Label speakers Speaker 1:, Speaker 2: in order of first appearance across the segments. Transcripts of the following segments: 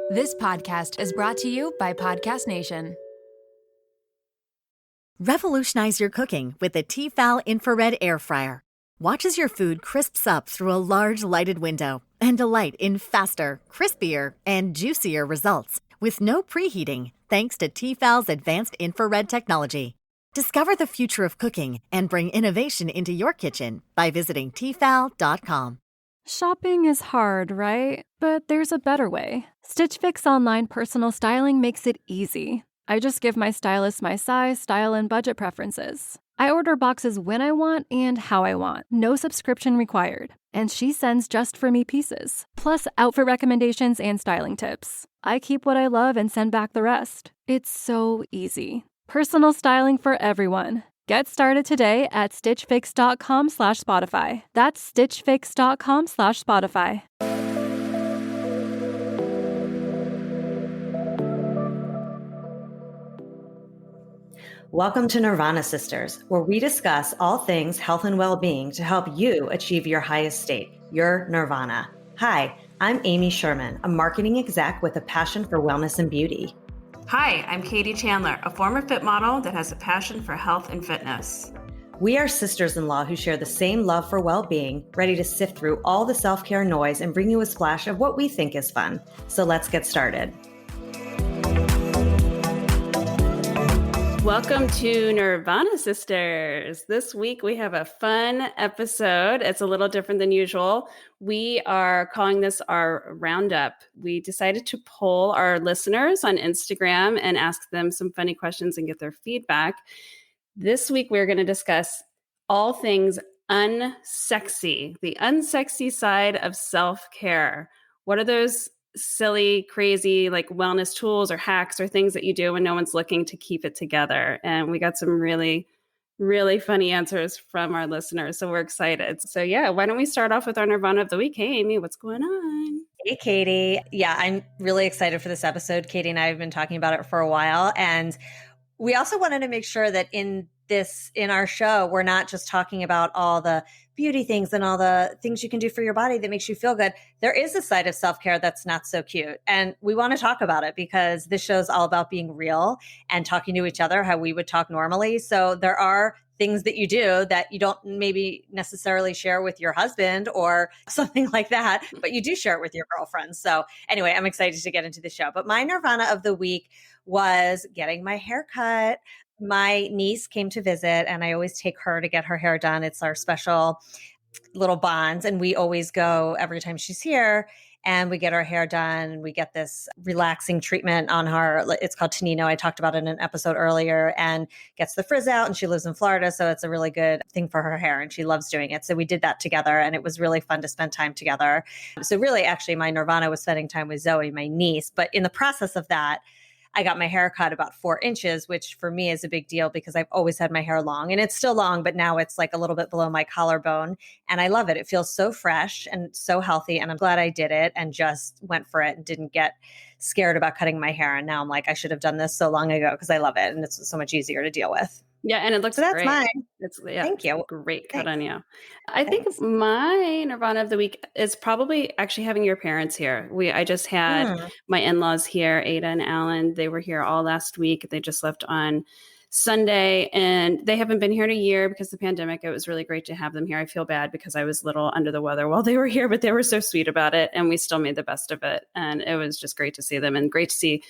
Speaker 1: This podcast is brought to you by Podcast Nation.
Speaker 2: Revolutionize your cooking with the Tefal Infrared Air Fryer. Watch as your food crisps up through a large lighted window and delight in faster, crispier, and juicier results with no preheating thanks to Tefal's advanced infrared technology. Discover the future of cooking and bring innovation into your kitchen by visiting Tefal.com.
Speaker 3: Shopping is hard, right? But there's a better way. Stitch Fix online personal styling makes it easy. I just give my stylist my size, style, and budget preferences. I order boxes when I want and how I want. No subscription required. And she sends just for me pieces. Plus outfit recommendations and styling tips. I keep what I love and send back the rest. It's so easy. Personal styling for everyone. Get started today at stitchfix.com/Spotify. That's stitchfix.com/Spotify.
Speaker 4: Welcome to Nirvana Sisters, where we discuss all things health and well-being to help you achieve your highest state, your nirvana. Hi, I'm Amy Sherman, a marketing exec with a passion for wellness and beauty.
Speaker 5: Hi, I'm Katie Chandler, a former fit model that has a passion for health and fitness.
Speaker 4: We are sisters-in-law who share the same love for well-being, ready to sift through all the self-care noise and bring you a splash of what we think is fun. So let's get started.
Speaker 5: Welcome to Nirvana Sisters. This week we have a fun episode. It's a little different than usual. We are calling this our roundup. We decided to poll our listeners on Instagram and ask them some funny questions and get their feedback. This week we're going to discuss all things unsexy, the unsexy side of self-care. What are those silly, crazy, like wellness tools or hacks or things that you do when no one's looking to keep it together? And we got some really, really funny answers from our listeners. So we're excited. So yeah, why don't we start off with our Nirvana of the week? Hey, Amy, what's going on?
Speaker 4: Hey, Katie. Yeah, I'm really excited for this episode. Katie and I have been talking about it for a while. And we also wanted to make sure that in our show, we're not just talking about all the beauty things and all the things you can do for your body that makes you feel good. There is a side of self-care that's not so cute. And we want to talk about it because this show's all about being real and talking to each other how we would talk normally. So there are things that you do that you don't maybe necessarily share with your husband or something like that, but you do share it with your girlfriends. So anyway, I'm excited to get into the show. But my Nirvana of the week was getting my hair cut. My niece came to visit and I always take her to get her hair done. It's our special little bonds. And we always go every time she's here and we get our hair done. We get this relaxing treatment on her. It's called Tonino. I talked about it in an episode earlier, and gets the frizz out, and she lives in Florida. So it's a really good thing for her hair and she loves doing it. So we did that together and it was really fun to spend time together. So really, actually, my Nirvana was spending time with Zoe, my niece. But in the process of that, I got my hair cut about 4 inches, which for me is a big deal because I've always had my hair long and it's still long, but now it's like a little bit below my collarbone and I love it. It feels so fresh and so healthy and I'm glad I did it and just went for it and didn't get scared about cutting my hair. And now I'm like, I should have done this so long ago because I love it and it's so much easier to deal with.
Speaker 5: Yeah, and it looks
Speaker 4: great.
Speaker 5: That's
Speaker 4: mine.
Speaker 5: Thank you. Great cut on you. I think my Nirvana of the week is probably actually having your parents here. I just had my in-laws here, Ada and Alan. They were here all last week. They just left on Sunday and they haven't been here in a year because of the pandemic. It was really great to have them here. I feel bad because I was a little under the weather while they were here, but they were so sweet about it and we still made the best of it. And it was just great to see them and great to see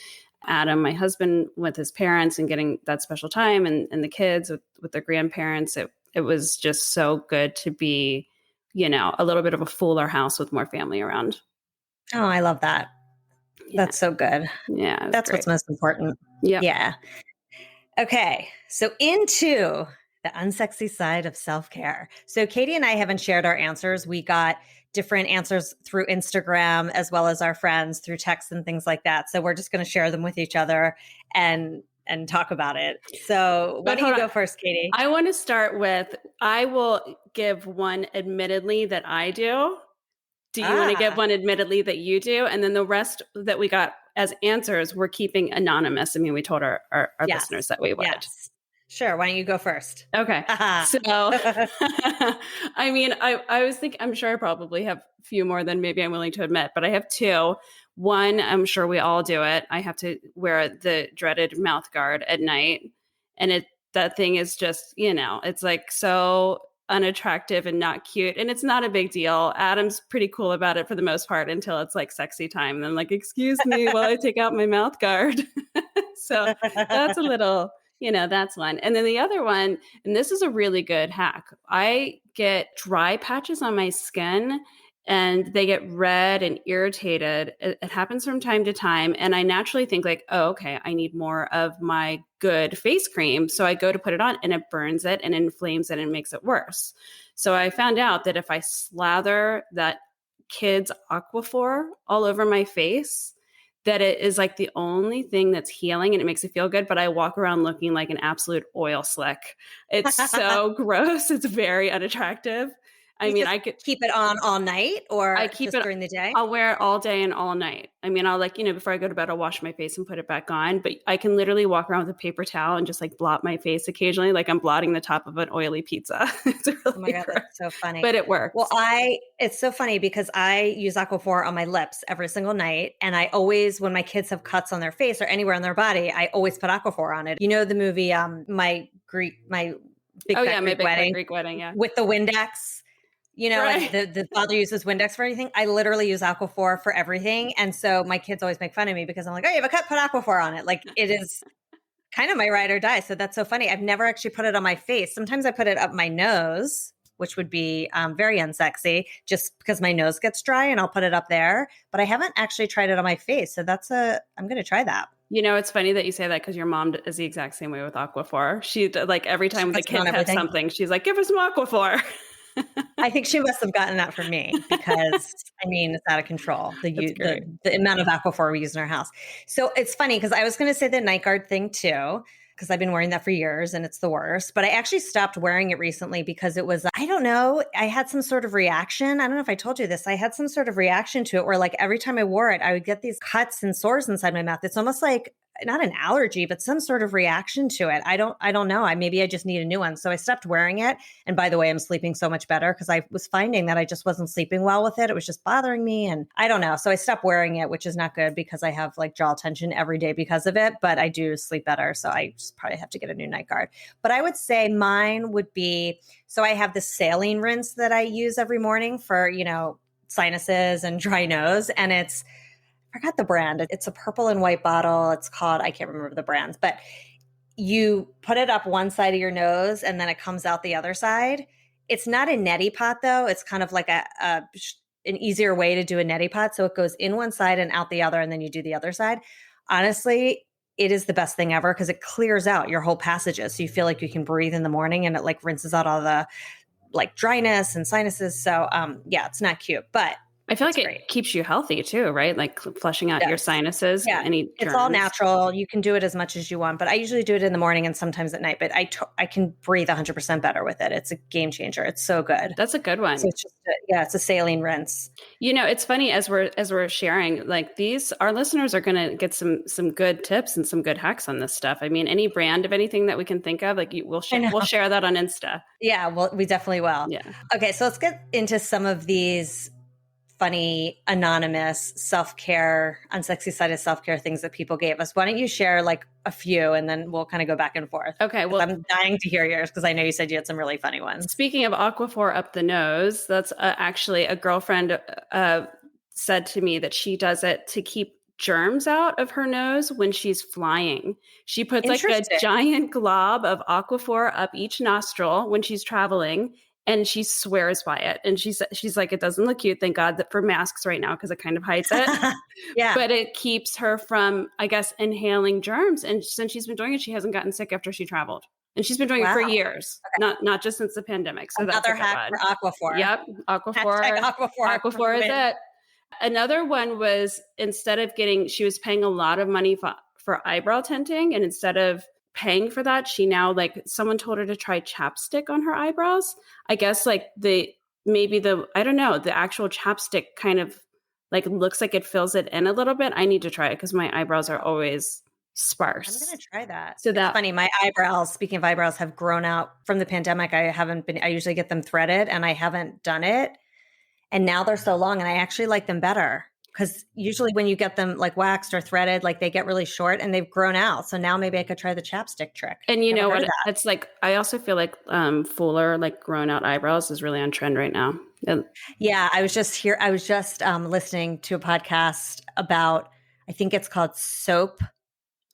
Speaker 5: Adam, my husband, with his parents and getting that special time and the kids with their grandparents. It was just so good to be, a little bit of a fuller house with more family around.
Speaker 4: Oh, I love that. Yeah. That's so good.
Speaker 5: Yeah.
Speaker 4: That's great. What's most important.
Speaker 5: Yep.
Speaker 4: Yeah. Okay. So into the unsexy side of self-care. So Katie and I haven't shared our answers. We got different answers through Instagram as well as our friends through text and things like that. So we're just going to share them with each other and talk about it. So why don't you go first, Katie?
Speaker 5: I want to start with, I will give one admittedly that I do. Do you want to give one admittedly that you do? And then the rest that we got as answers, we're keeping anonymous. I mean, we told our listeners that we would.
Speaker 4: Yes. Sure. Why don't you go first?
Speaker 5: Okay. So, I mean, I was thinking, I'm sure I probably have a few more than maybe I'm willing to admit, but I have 2. One, I'm sure we all do it. I have to wear the dreaded mouth guard at night. And that thing is just, it's like so unattractive and not cute. And it's not a big deal. Adam's pretty cool about it for the most part until it's like sexy time. And then like, excuse me while I take out my mouth guard. So that's a little, that's one. And then the other one, and this is a really good hack. I get dry patches on my skin and they get red and irritated. It happens from time to time. And I naturally think like, oh, okay, I need more of my good face cream. So I go to put it on and it burns it and inflames it and makes it worse. So I found out that if I slather that Kids Aquaphor all over my face, that it is like the only thing that's healing and it makes it feel good. But I walk around looking like an absolute oil slick. It's so gross. It's very unattractive. I could
Speaker 4: keep it on all night, or
Speaker 5: I keep
Speaker 4: just
Speaker 5: it
Speaker 4: during the day.
Speaker 5: I'll wear it all day and all night. I'll before I go to bed, I'll wash my face and put it back on. But I can literally walk around with a paper towel and just like blot my face occasionally, like I'm blotting the top of an oily pizza. It's really
Speaker 4: oh my God,
Speaker 5: gross.
Speaker 4: that's so funny.
Speaker 5: But it works.
Speaker 4: Well, it's so funny because I use Aquaphor on my lips every single night. And I always, when my kids have cuts on their face or anywhere on their body, I always put Aquaphor on it. You know the movie, my Big Fat
Speaker 5: Greek Wedding, yeah.
Speaker 4: With the Windex.
Speaker 5: Right.
Speaker 4: Like the father uses Windex for everything. I literally use Aquaphor for everything. And so my kids always make fun of me because I'm like, oh, you have a cut, put Aquaphor on it. Like it is kind of my ride or die. So that's so funny. I've never actually put it on my face. Sometimes I put it up my nose, which would be very unsexy just because my nose gets dry and I'll put it up there. But I haven't actually tried it on my face. So I'm going to try that.
Speaker 5: It's funny that you say that because your mom is the exact same way with Aquaphor. She like every time the kid has something, she's like, give her some Aquaphor.
Speaker 4: I think she must have gotten that from me because it's out of control. The amount of Aquaphor we use in our house. So it's funny because I was going to say the night guard thing too, because I've been wearing that for years and it's the worst, but I actually stopped wearing it recently because it was, I don't know, I had some sort of reaction. I don't know if I told you this. I had some sort of reaction to it where like every time I wore it, I would get these cuts and sores inside my mouth. It's almost like not an allergy, but some sort of reaction to it. I don't know. Maybe I just need a new one. So I stopped wearing it. And by the way, I'm sleeping so much better because I was finding that I just wasn't sleeping well with it. It was just bothering me. And I don't know. So I stopped wearing it, which is not good because I have like jaw tension every day because of it, but I do sleep better. So I just probably have to get a new night guard. But I would say mine would be, so I have the saline rinse that I use every morning for, sinuses and dry nose. And I forgot the brand. It's a purple and white bottle. It's called, I can't remember the brands, but you put it up one side of your nose and then it comes out the other side. It's not a neti pot though. It's kind of like an easier way to do a neti pot. So it goes in one side and out the other, and then you do the other side. Honestly, it is the best thing ever because it clears out your whole passages. So you feel like you can breathe in the morning and it like rinses out all the like dryness and sinuses. So yeah, it's not cute, but
Speaker 5: I feel like it keeps you healthy too, right? Like flushing out your sinuses.
Speaker 4: Yeah,
Speaker 5: any germs.
Speaker 4: It's all natural. You can do it as much as you want, but I usually do it in the morning and sometimes at night. But I can breathe 100% better with it. It's a game changer. It's so good.
Speaker 5: That's a good one.
Speaker 4: So it's just it's a saline rinse.
Speaker 5: It's funny as we're sharing like these. Our listeners are going to get some good tips and some good hacks on this stuff. Any brand of anything that we can think of, like we'll share that on Insta.
Speaker 4: Yeah, well, we definitely will.
Speaker 5: Yeah.
Speaker 4: Okay, so let's get into some of these funny, anonymous self-care, unsexy side of self-care things that people gave us. Why don't you share like a few and then we'll kind of go back and forth.
Speaker 5: Okay. Well,
Speaker 4: I'm dying to hear yours because I know you said you had some really funny ones.
Speaker 5: Speaking of Aquaphor up the nose, that's actually a girlfriend said to me that she does it to keep germs out of her nose when she's flying. She puts like a giant glob of Aquaphor up each nostril when she's traveling. And she swears by it. And she's like, it doesn't look cute. Thank God that for masks right now, because it kind of hides it.
Speaker 4: Yeah.
Speaker 5: But it keeps her from, I guess, inhaling germs. And since she's been doing it, she hasn't gotten sick after she traveled. And she's been doing it for years, not just since the pandemic. So
Speaker 4: another hack for Aquaphor.
Speaker 5: Yep. Aquaphor. Aquaphor is it. Another one was she was paying a lot of money for eyebrow tinting. And instead of paying for that, she now someone told her to try chapstick on her eyebrows. I guess I don't know, the actual chapstick kind of looks like it fills it in a little bit. I need to try it because my eyebrows are always sparse.
Speaker 4: I'm going to try that.
Speaker 5: So
Speaker 4: that's funny. My eyebrows, speaking of eyebrows, have grown out from the pandemic. I usually get them threaded and I haven't done it. And now they're so long and I actually like them better. Because usually when you get them like waxed or threaded, like they get really short and they've grown out. So now maybe I could try the chapstick trick.
Speaker 5: And you
Speaker 4: Never
Speaker 5: know
Speaker 4: heard
Speaker 5: what?
Speaker 4: of that.
Speaker 5: It's like, I also feel like fuller, like grown out eyebrows is really on trend right now.
Speaker 4: Yeah, I was just here. I was just listening to a podcast about, I think it's called soap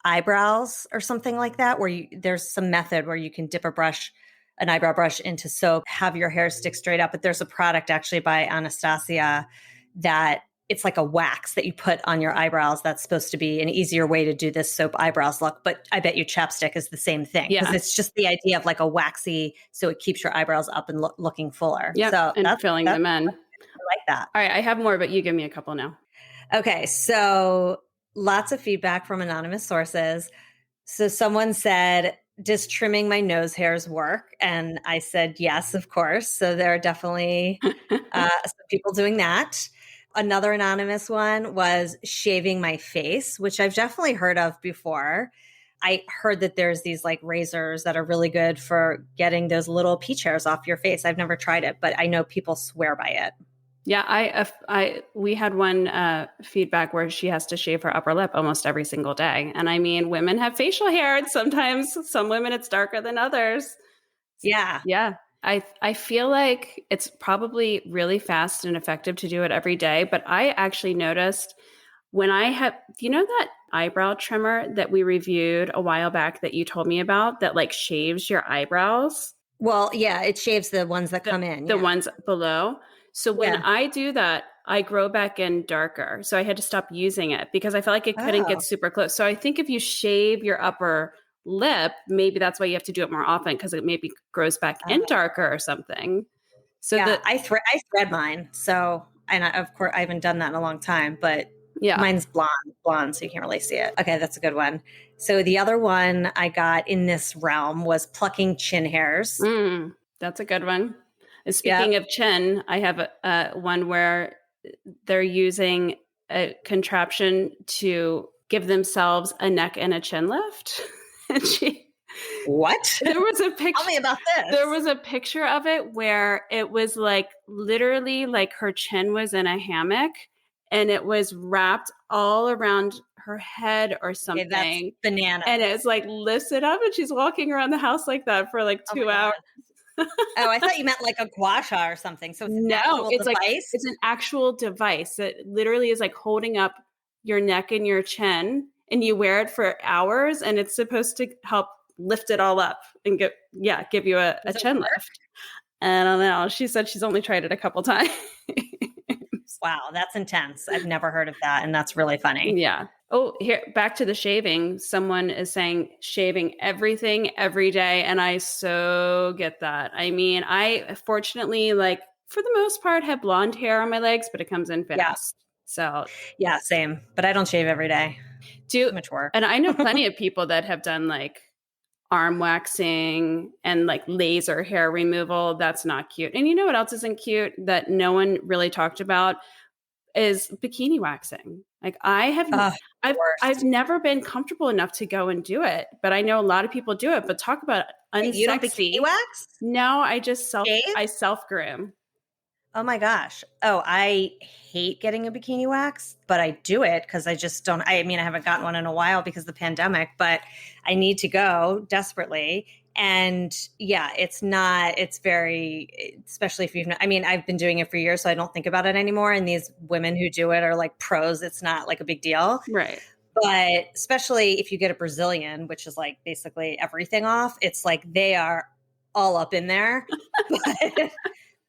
Speaker 4: eyebrows or something like that, where there's some method where you can dip an eyebrow brush into soap, have your hair stick straight up. But there's a product actually by Anastasia that it's like a wax that you put on your eyebrows. That's supposed to be an easier way to do this soap eyebrows look. But I bet you chapstick is the same thing, because it's just the idea of like a waxy, so it keeps your eyebrows up and looking fuller.
Speaker 5: Yeah,
Speaker 4: so
Speaker 5: and filling them in.
Speaker 4: I like that.
Speaker 5: All right, I have more, but you give me a couple now.
Speaker 4: Okay, so lots of feedback from anonymous sources. So someone said, does trimming my nose hairs work? And I said, yes, of course. So there are definitely some people doing that. Another anonymous one was shaving my face, which I've definitely heard of before. I heard that there's these like razors that are really good for getting those little peach hairs off your face. I've never tried it, but I know people swear by it.
Speaker 5: Yeah, we had one feedback where she has to shave her upper lip almost every single day. And I mean, women have facial hair, and sometimes some women it's darker than others.
Speaker 4: Yeah.
Speaker 5: Yeah. I feel like it's probably really fast and effective to do it every day. But I actually noticed when that eyebrow trimmer that we reviewed a while back that you told me about that like shaves your eyebrows?
Speaker 4: Well, yeah, it shaves the ones that come in.
Speaker 5: The ones below. So when I do that, I grow back in darker. So I had to stop using it because I felt like it couldn't get super close. So I think if you shave your upper lip, maybe that's why you have to do it more often, because it maybe grows back in darker or something. So
Speaker 4: yeah, I thread mine. So, and of course, I haven't done that in a long time, but mine's blonde, so you can't really see it. Okay, that's a good one. So the other one I got in this realm was plucking chin hairs.
Speaker 5: That's a good one. And speaking of chin, I have one where they're using a contraption to give themselves a neck and a chin lift. And
Speaker 4: what?
Speaker 5: There was a picture.
Speaker 4: Tell me about this.
Speaker 5: There was a picture of it where it was like literally like her chin was in a hammock and it was wrapped all around her head or something.
Speaker 4: Okay, that's bananas.
Speaker 5: And it's like lifted up and she's walking around the house like that for like 2 hours.
Speaker 4: Oh, I thought you meant like a gua sha or something. So it's an actual device?
Speaker 5: Like it's an actual device that literally is like holding up your neck and your chin, and you wear it for hours, and it's supposed to help lift it all up and give you a chin lift. I don't know. She said she's only tried it a couple times.
Speaker 4: Wow, that's intense. I've never heard of that, and that's really funny.
Speaker 5: Yeah. Oh, here, back to the shaving. Someone is saying shaving everything every day, and I so get that. I mean, I fortunately, like, for the most part, have blonde hair on my legs, but it comes in fast.
Speaker 4: Yeah.
Speaker 5: So
Speaker 4: yeah, same. But I don't shave every day. Too much work.
Speaker 5: And I know plenty of people that have done like arm waxing and like laser hair removal. That's not cute. And you know what else isn't cute that no one really talked about is bikini waxing. Like I've never been comfortable enough to go and do it, but I know a lot of people do it. But talk about unsexy.
Speaker 4: You don't bikini wax?
Speaker 5: No, I just self groom.
Speaker 4: Oh my gosh. Oh, I hate getting a bikini wax, but I do it because I just don't. I mean, I haven't gotten one in a while because of the pandemic, but I need to go desperately. And yeah, it's very, especially if I've been doing it for years, so I don't think about it anymore. And these women who do it are like pros. It's not like a big deal.
Speaker 5: Right.
Speaker 4: But especially if you get a Brazilian, which is like basically everything off, it's like they are all up in there.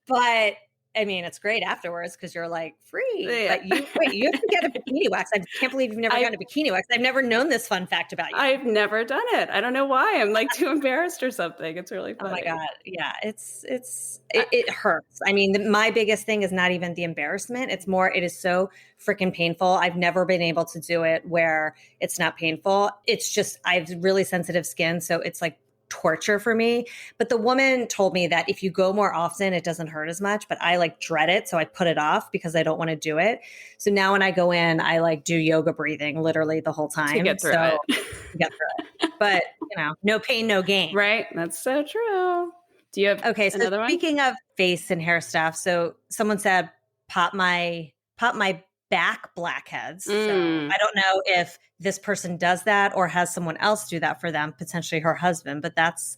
Speaker 4: but I mean, it's great afterwards because you're like free.
Speaker 5: Yeah.
Speaker 4: But you have to get a bikini wax. I can't believe you've never gotten a bikini wax. I've never known this fun fact about you.
Speaker 5: I've never done it. I don't know why. I'm like too embarrassed or something. It's really funny.
Speaker 4: Oh my God. Yeah. It hurts. I mean, my biggest thing is not even the embarrassment. It's more, it is so freaking painful. I've never been able to do it where it's not painful. It's just, I have really sensitive skin. So it's like torture for me. But the woman told me that if you go more often, it doesn't hurt as much, but I like dread it. So I put it off because I don't want to do it. So now when I go in, I like do yoga breathing literally the whole time.
Speaker 5: To get through
Speaker 4: it. But no pain, no gain.
Speaker 5: Right. That's so true. Do you have another one?
Speaker 4: Speaking of face and hair stuff, so someone said, pop my back blackheads. So
Speaker 5: Mm.
Speaker 4: I don't know if this person does that or has someone else do that for them, potentially her husband, but that's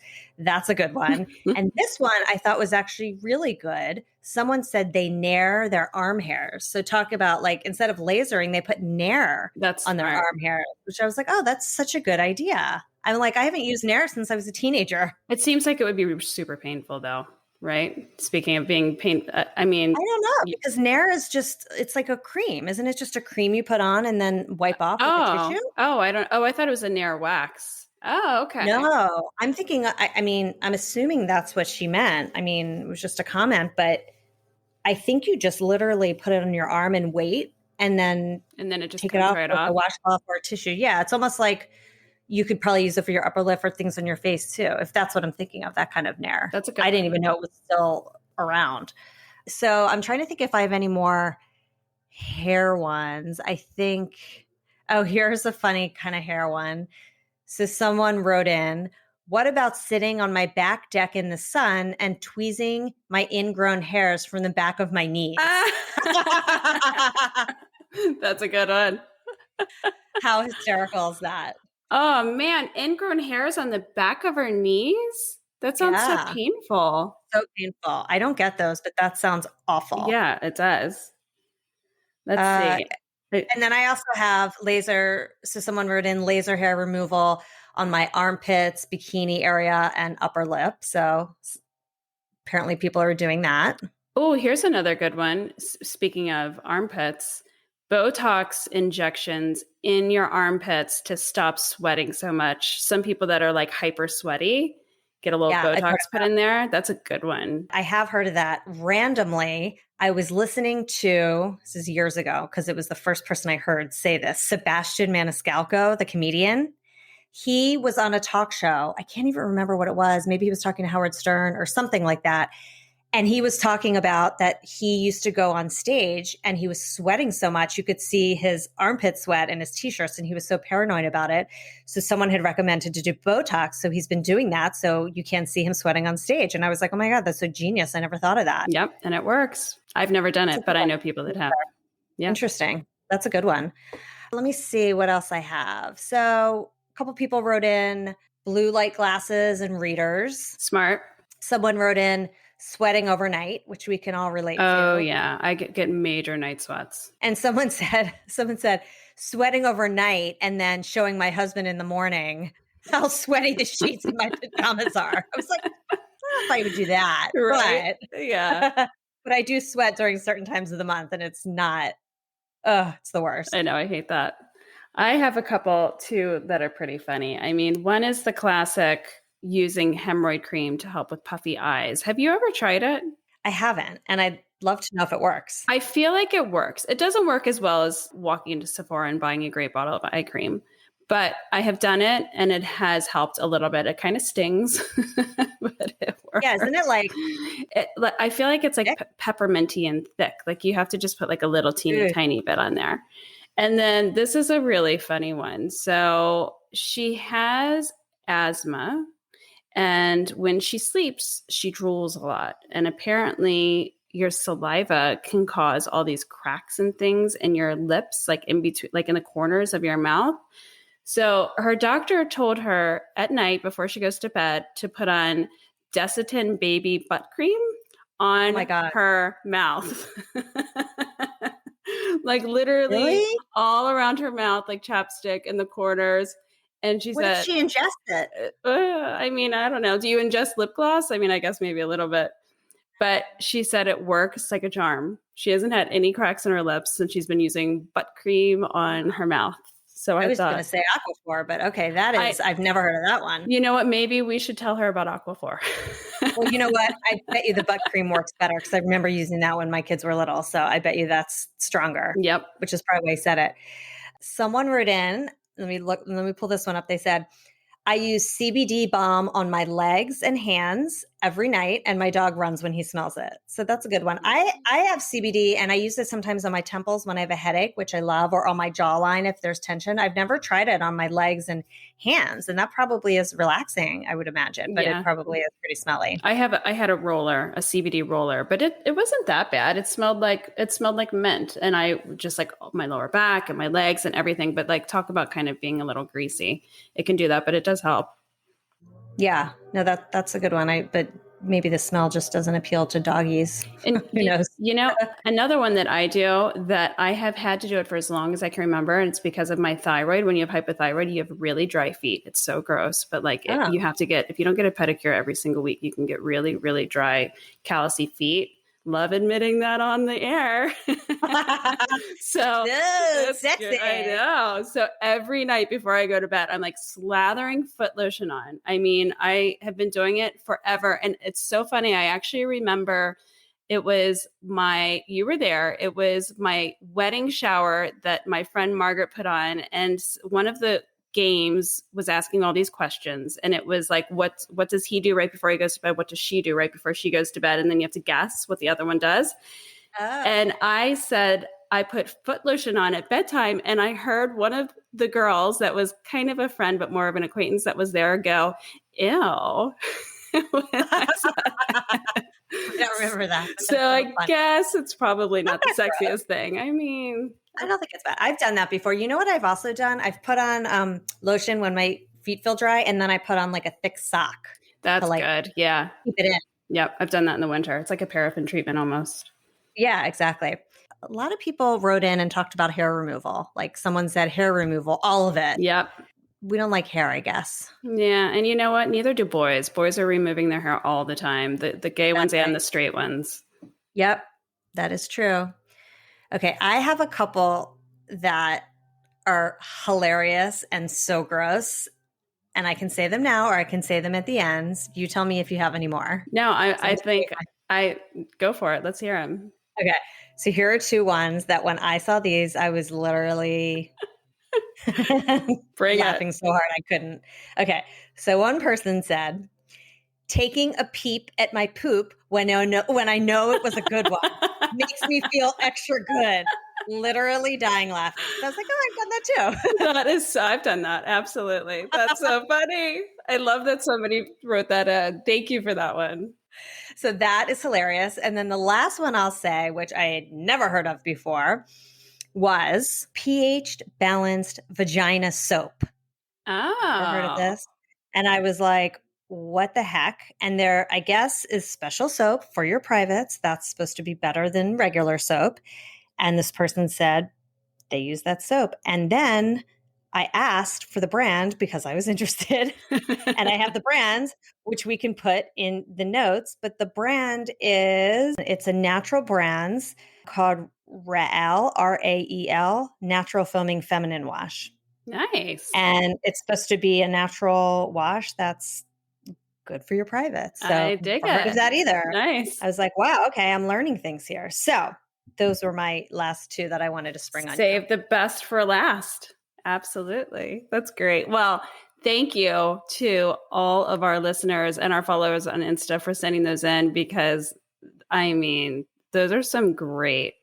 Speaker 4: a good one. And this one I thought was actually really good. Someone said they nair their arm hairs. So talk about like instead of lasering, they put nair
Speaker 5: That's
Speaker 4: on their
Speaker 5: smart.
Speaker 4: arm hairs, which I was like, oh, that's such a good idea. I'm like, I haven't used nair since I was a teenager.
Speaker 5: It seems like it would be super painful though, right? Speaking of being pain, I mean,
Speaker 4: I don't know because nair is just, it's like a cream. Isn't it just a cream you put on and then wipe off with a tissue?
Speaker 5: I thought it was a nair wax. Oh, okay.
Speaker 4: No, I'm thinking, I mean, I'm assuming that's what she meant. I mean, it was just a comment, but I think you just literally put it on your arm and wait and then
Speaker 5: it just
Speaker 4: take it
Speaker 5: comes
Speaker 4: off
Speaker 5: right
Speaker 4: with
Speaker 5: off.
Speaker 4: a washcloth or a tissue. Yeah, it's almost like you could probably use it for your upper lip or things on your face too, if that's what I'm thinking of, that kind of nair.
Speaker 5: That's a good
Speaker 4: I didn't even know it was still around. So I'm trying to think if I have any more hair ones. I think, oh, here's a funny kind of hair one. So someone wrote in, what about sitting on my back deck in the sun and tweezing my ingrown hairs from the back of my knees?
Speaker 5: That's a good one.
Speaker 4: How hysterical is that?
Speaker 5: Oh man, ingrown hairs on the back of her knees? That sounds so
Speaker 4: Yeah.
Speaker 5: painful.
Speaker 4: So painful. I don't get those, but that sounds awful.
Speaker 5: Yeah, it does. Let's see.
Speaker 4: And then I also have laser. So someone wrote in laser hair removal on my armpits, bikini area, and upper lip. So apparently people are doing that.
Speaker 5: Oh, here's another good one. Speaking of armpits, Botox injections in your armpits to stop sweating so much. Some people that are like hyper sweaty get a little Botox put in there. That's a good one.
Speaker 4: I have heard of that. Randomly, I was listening to, this is years ago, because it was the first person I heard say this, Sebastian Maniscalco, the comedian. He was on a talk show. I can't even remember what it was. Maybe he was talking to Howard Stern or something like that. And he was talking about that he used to go on stage and he was sweating so much, you could see his armpit sweat in his t-shirts, and he was so paranoid about it. So someone had recommended to do Botox. So he's been doing that. So you can't see him sweating on stage. And I was like, oh my God, that's so genius. I never thought of that.
Speaker 5: Yep. And it works. I've never done it, but I know people that have.
Speaker 4: Yeah. Interesting. That's a good one. Let me see what else I have. So a couple people wrote in blue light glasses and readers.
Speaker 5: Smart.
Speaker 4: Someone wrote in sweating overnight, which we can all relate to.
Speaker 5: Oh yeah, I get major night sweats.
Speaker 4: And someone said sweating overnight and then showing my husband in the morning how sweaty the sheets in my pajamas are. I was like, I don't know if I would do that.
Speaker 5: Right.
Speaker 4: But,
Speaker 5: yeah.
Speaker 4: But I do sweat during certain times of the month, and it's not, it's the worst.
Speaker 5: I know, I hate that. I have a couple too that are pretty funny. I mean, one is the classic using hemorrhoid cream to help with puffy eyes. Have you ever tried it?
Speaker 4: I haven't, and I'd love to know if it works.
Speaker 5: I feel like it works. It doesn't work as well as walking into Sephora and buying a great bottle of eye cream, but I have done it and it has helped a little bit. It kind of stings, but it works.
Speaker 4: Yeah, isn't it like?
Speaker 5: I feel like it's like pepperminty and thick. Like you have to just put like a little teeny tiny bit on there. And then this is a really funny one. So she has asthma. And when she sleeps, she drools a lot. And apparently your saliva can cause all these cracks and things in your lips, like in between, like in the corners of your mouth. So her doctor told her at night before she goes to bed to put on Desitin baby butt cream on her mouth. Like literally all around her mouth, like chapstick in the corners. And she said,
Speaker 4: if she ingest it?
Speaker 5: I mean, I don't know. Do you ingest lip gloss? I mean, I guess maybe a little bit. But she said it works like a charm. She hasn't had any cracks in her lips since she's been using butt cream on her mouth. So I was going
Speaker 4: to say Aquaphor, but okay, I've never heard of that one.
Speaker 5: You know what? Maybe we should tell her about Aquaphor.
Speaker 4: Well, you know what? I bet you the butt cream works better because I remember using that when my kids were little. So I bet you that's stronger.
Speaker 5: Yep.
Speaker 4: Which is probably why I said it. Someone wrote in, let me pull this one up. They said, I use CBD balm on my legs and hands every night, and my dog runs when he smells it. So that's a good one. I have CBD, and I use it sometimes on my temples when I have a headache, which I love, or on my jawline if there's tension. I've never tried it on my legs and hands, and that probably is relaxing, I would imagine, but it probably is pretty smelly.
Speaker 5: I had a roller, a CBD roller, but it wasn't that bad. It smelled like mint, and I just like my lower back and my legs and everything. But like, talk about kind of being a little greasy. It can do that, but it does help.
Speaker 4: Yeah, no, that's a good one. But maybe the smell just doesn't appeal to doggies.
Speaker 5: And
Speaker 4: Who knows?
Speaker 5: Another one that I do that I have had to do it for as long as I can remember, and it's because of my thyroid. When you have hypothyroid, you have really dry feet. It's so gross, but like you have to if you don't get a pedicure every single week, you can get really, really dry, callousy feet. Love admitting that on the air. So
Speaker 4: sexy.
Speaker 5: I know. So every night before I go to bed, I'm like slathering foot lotion on. I mean, I have been doing it forever. And it's so funny. I actually remember you were there. It was my wedding shower that my friend Margaret put on. And one of the games was asking all these questions, and it was like, what does he do right before he goes to bed? What does she do right before she goes to bed? And then you have to guess what the other one does. And I said, I put foot lotion on at bedtime, and I heard one of the girls that was kind of a friend, but more of an acquaintance that was there go, ew.
Speaker 4: I don't remember that.
Speaker 5: So I guess it's probably not the sexiest thing. I mean,
Speaker 4: I don't think it's bad. I've done that before. You know what I've also done? I've put on lotion when my feet feel dry, and then I put on like a thick sock.
Speaker 5: That's good. Yeah.
Speaker 4: Keep it in.
Speaker 5: Yep. I've done that in the winter. It's like a paraffin treatment almost.
Speaker 4: Yeah, exactly. A lot of people wrote in and talked about hair removal. Like someone said hair removal, all of it.
Speaker 5: Yep.
Speaker 4: We don't like hair, I guess.
Speaker 5: Yeah. And you know what? Neither do boys. Boys are removing their hair all the time. The gay ones and the straight ones.
Speaker 4: Yep. That is true. Okay. I have a couple that are hilarious and so gross. And I can say them now, or I can say them at the end. You tell me if you have any more.
Speaker 5: No, I think I go for it. Let's hear them.
Speaker 4: Okay. So here are two ones that when I saw these, I was literally laughing so hard I couldn't. Okay. So one person said, taking a peep at my poop when I know it was a good one makes me feel extra good. Literally dying laughing. So I was like, oh, I've done that too.
Speaker 5: I've done that. Absolutely. That's so funny. I love that somebody wrote that in. Thank you for that one.
Speaker 4: So that is hilarious. And then the last one I'll say, which I had never heard of before, was pH balanced vagina soap.
Speaker 5: Oh.
Speaker 4: Ever heard of this? And I was like, what the heck? And there, I guess, is special soap for your privates. That's supposed to be better than regular soap. And this person said they use that soap. And then I asked for the brand because I was interested. And I have the brand, which we can put in the notes. But the brand it's a natural brand called Rael, Rael, Natural Foaming Feminine Wash.
Speaker 5: Nice.
Speaker 4: And it's supposed to be a natural wash that's good for your privates. So
Speaker 5: I dig it.
Speaker 4: Heard of that either.
Speaker 5: Nice.
Speaker 4: I was like, wow, okay, I'm learning things here. So those were my last two that I wanted to spring on.
Speaker 5: Save the best for last. Absolutely. That's great. Well, thank you to all of our listeners and our followers on Insta for sending those in, because I mean, those are some great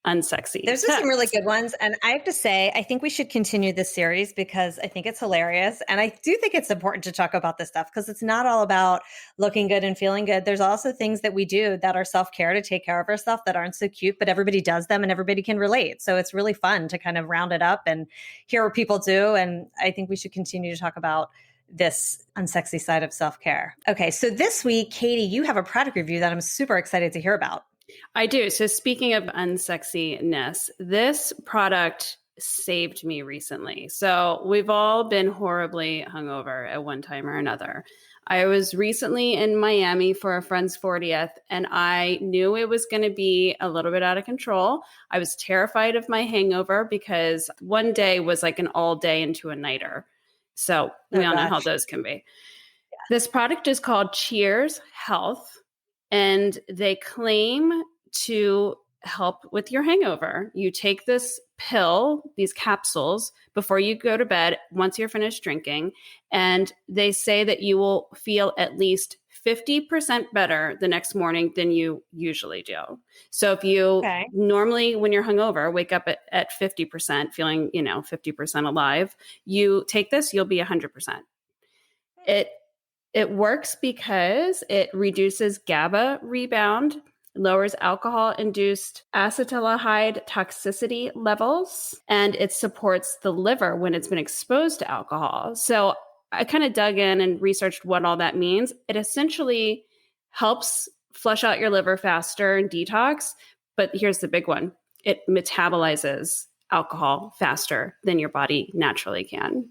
Speaker 5: unsexy.
Speaker 4: There's just some really good ones. And I have to say, I think we should continue this series because I think it's hilarious. And I do think it's important to talk about this stuff because it's not all about looking good and feeling good. There's also things that we do that are self-care to take care of ourselves that aren't so cute, but everybody does them and everybody can relate. So it's really fun to kind of round it up and hear what people do. And I think we should continue to talk about this unsexy side of self-care. Okay. So this week, Katie, you have a product review that I'm super excited to hear about.
Speaker 5: I do. So speaking of unsexiness, this product saved me recently. So we've all been horribly hungover at one time or another. I was recently in Miami for a friend's 40th, and I knew it was going to be a little bit out of control. I was terrified of my hangover because one day was like an all day into a nighter. So we all know how those can be. Yeah. This product is called Cheers Health. And they claim to help with your hangover. You take this pill, these capsules, before you go to bed, once you're finished drinking, and they say that you will feel at least 50% better the next morning than you usually do. So if you normally, when you're hungover, wake up at 50%, feeling, 50% alive, you take this, you'll be 100%. It works because it reduces GABA rebound, lowers alcohol-induced acetaldehyde toxicity levels, and it supports the liver when it's been exposed to alcohol. So I kind of dug in and researched what all that means. It essentially helps flush out your liver faster and detox, but here's the big one. It metabolizes alcohol faster than your body naturally can.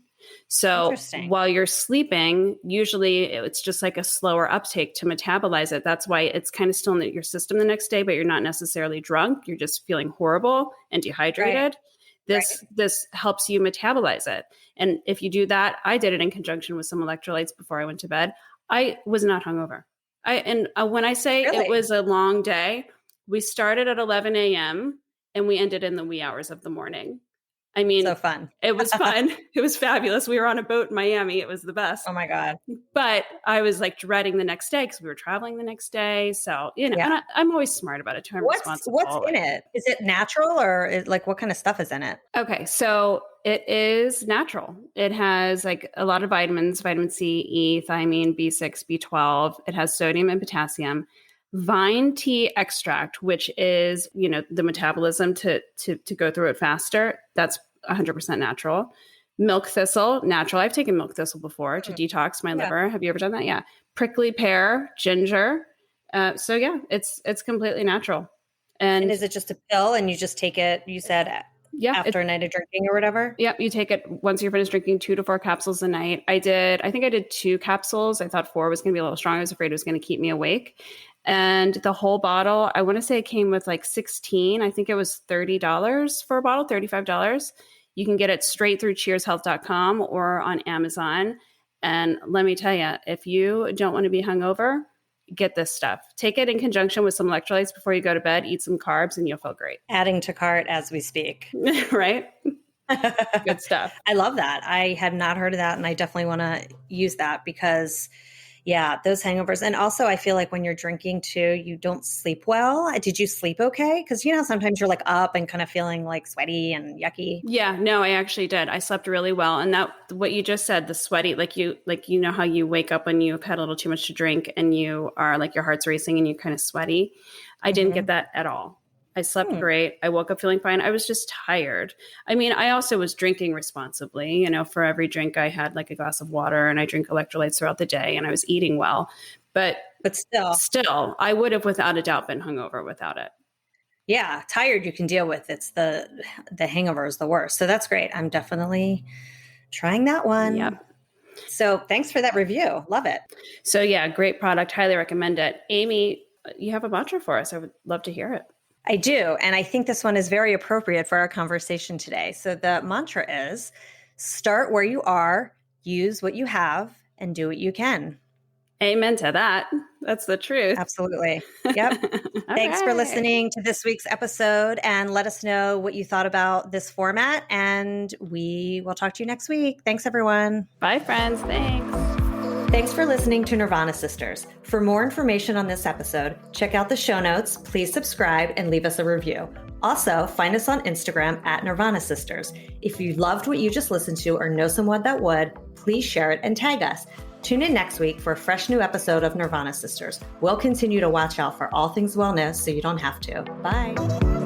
Speaker 5: So while you're sleeping, usually it's just like a slower uptake to metabolize it. That's why it's kind of still in your system the next day, but you're not necessarily drunk. You're just feeling horrible and dehydrated. This helps you metabolize it. And if you do that, I did it in conjunction with some electrolytes before I went to bed. I was not hungover. When I say it was a long day, we started at 11 a.m. and we ended in the wee hours of the morning. I mean,
Speaker 4: so fun.
Speaker 5: It was fun. It was fabulous. We were on a boat in Miami. It was the best.
Speaker 4: Oh my God.
Speaker 5: But I was like dreading the next day because we were traveling the next day. So, and I'm always smart about it too. I'm responsible.
Speaker 4: What's in it? Is it natural or what kind of stuff is in it?
Speaker 5: Okay. So it is natural. It has like a lot of vitamins, vitamin C, E, thiamine, B6, B12. It has sodium and potassium. Vine tea extract, which is, the metabolism to go through it faster. That's 100% natural. Milk thistle, natural. I've taken milk thistle before to detox my liver. Have you ever done that? Yeah. Prickly pear, ginger. So yeah, it's completely natural. And
Speaker 4: is it just a pill and you just take it, you said after a night of drinking or whatever?
Speaker 5: Yep. You take it once you're finished drinking 2 to 4 capsules a night. I think I did 2 capsules. I thought 4 was going to be a little strong. I was afraid it was going to keep me awake. And the whole bottle, I want to say it came with like 16. I think it was $30 for a bottle, $35. You can get it straight through cheershealth.com or on Amazon. And let me tell you, if you don't want to be hungover, get this stuff. Take it in conjunction with some electrolytes before you go to bed, eat some carbs, and you'll feel great.
Speaker 4: Adding to cart as we speak.
Speaker 5: Right? Good stuff.
Speaker 4: I love that. I have not heard of that. And I definitely want to use that because those hangovers. And also I feel like when you're drinking too, you don't sleep well. Did you sleep okay? Because, sometimes you're like up and kind of feeling like sweaty and yucky.
Speaker 5: Yeah, no, I actually did. I slept really well. And that, what you just said, the sweaty, how you wake up when you've had a little too much to drink and you are like, your heart's racing and you're kind of sweaty. I didn't get that at all. I slept great. I woke up feeling fine. I was just tired. I mean, I also was drinking responsibly. For every drink I had like a glass of water and I drink electrolytes throughout the day and I was eating well. But still, I would have without a doubt been hungover without it.
Speaker 4: Yeah, tired you can deal with. It's the hangover is the worst. So that's great. I'm definitely trying that one.
Speaker 5: Yep.
Speaker 4: So thanks for that review. Love it.
Speaker 5: So yeah, great product. Highly recommend it. Amy, you have a mantra for us. I would love to hear it.
Speaker 4: I do. And I think this one is very appropriate for our conversation today. So the mantra is start where you are, use what you have, and do what you can.
Speaker 5: Amen to that. That's the truth.
Speaker 4: Absolutely. Yep. Thanks for listening to this week's episode and let us know what you thought about this format. And we will talk to you next week. Thanks, everyone.
Speaker 5: Bye, friends. Thanks.
Speaker 4: Thanks for listening to Nirvana Sisters. For more information on this episode, check out the show notes, please subscribe, and leave us a review. Also, find us on Instagram at Nirvana Sisters. If you loved what you just listened to or know someone that would, please share it and tag us. Tune in next week for a fresh new episode of Nirvana Sisters. We'll continue to watch out for all things wellness so you don't have to. Bye.